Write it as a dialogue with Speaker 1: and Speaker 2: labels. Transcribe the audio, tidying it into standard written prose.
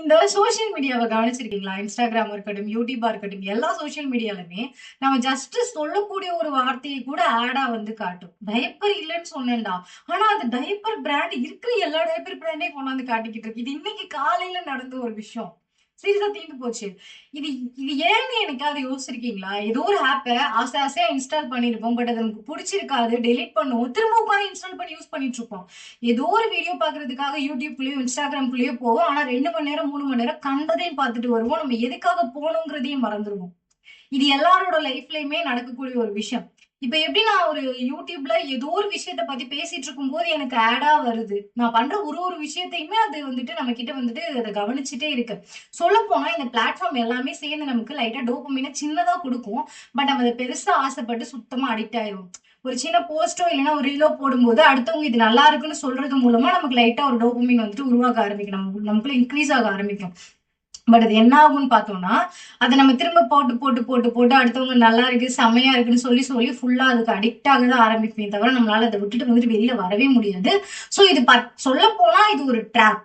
Speaker 1: இந்த சோசியல் மீடியாவை கவனிச்சிருக்கீங்களா? இன்ஸ்டாகிராம் இருக்கட்டும், யூடியூபா இருக்கட்டும், எல்லா சோசியல் மீடியாலுமே நம்ம ஜஸ்ட் சொல்லக்கூடிய ஒரு வார்த்தையை கூட ஆடா வந்து காட்டும். டயப்பர் இல்லன்னு சொன்னேன்டா. ஆனா அது டயப்பர் பிராண்ட் இருக்கிற எல்லா டயப்பர் பிராண்டையும் கொண்டாந்து காட்டிக்கிட்டு இருக்கு. இது இன்னைக்கு காலையில நடந்த ஒரு விஷயம். சீரியஸா தீர்ந்து போச்சு. இது இது ஏன்னு என்னைக்காவது யோசிச்சிருக்கீங்களா? ஏதோ ஒரு ஆப்ப ஆசையா இன்ஸ்டால் பண்ணியிருப்போம். பட் அது நமக்கு புடிச்சிருக்காது. டெலீட் பண்ணுவோம். திரும்ப உட்கார்ந்து இன்ஸ்டால் பண்ணி யூஸ் பண்ணிட்டு இருப்போம். ஏதோ ஒரு வீடியோ பாக்குறதுக்காக யூடியூப்லயோ இன்ஸ்டாகிராம்குள்ளேயோ போவோம். ஆனா 2 மணி நேரம் 3 மணி நேரம் கண்டதையும் பார்த்துட்டு வருவோம். நம்ம எதுக்காக போனோங்கிறதையும் மறந்துருவோம். இது எல்லாரோட லைஃப்லயுமே நடக்கக்கூடிய ஒரு விஷயம். இப்ப எப்படி நான் ஒரு யூடியூப்ல ஏதோ ஒரு விஷயத்த பத்தி பேசிட்டு இருக்கும்போது எனக்கு ஆடா வருது. நான் பண்ற ஒரு விஷயத்தையுமே அது வந்துட்டு நம்ம கிட்ட வந்துட்டு அத கவனிச்சுட்டே இருக்கு. சொல்லப்போனா இந்த பிளாட்ஃபார்ம் எல்லாமே சேர்ந்து நமக்கு லைட்டா டோபமைன சின்னதா குடுக்கும். பட் நம்ம அத பெருசா ஆசைப்பட்டு சுத்தமா அடிக்ட் ஆயிருவோம். ஒரு சின்ன போஸ்ட்டோ இல்லைன்னா ஒரு ரீலோ போடும்போது அடுத்தவங்க இது நல்லா இருக்குன்னு சொல்றது மூலமா நமக்கு லைட்டா ஒரு டோபமைன் வந்துட்டு உருவாக ஆரம்பிக்கும். நமக்குள்ள இன்க்ரீஸ் ஆக ஆரம்பிக்கும். பட் அது என்ன ஆகும்னு பார்த்தோம்னா, அத நம்ம திரும்ப போட்டு அடுத்தவங்க நல்லா இருக்கு, செம்மையா இருக்குன்னு சொல்லி ஃபுல்லா அதுக்கு அடிக்ட் ஆக தான் ஆரம்பிக்குமே தவிர, நம்மளால அத விட்டுட்டு வந்துட்டு வெளில வரவே முடியாது. சோ இது சொல்லப்போனா இது ஒரு ட்ராப்.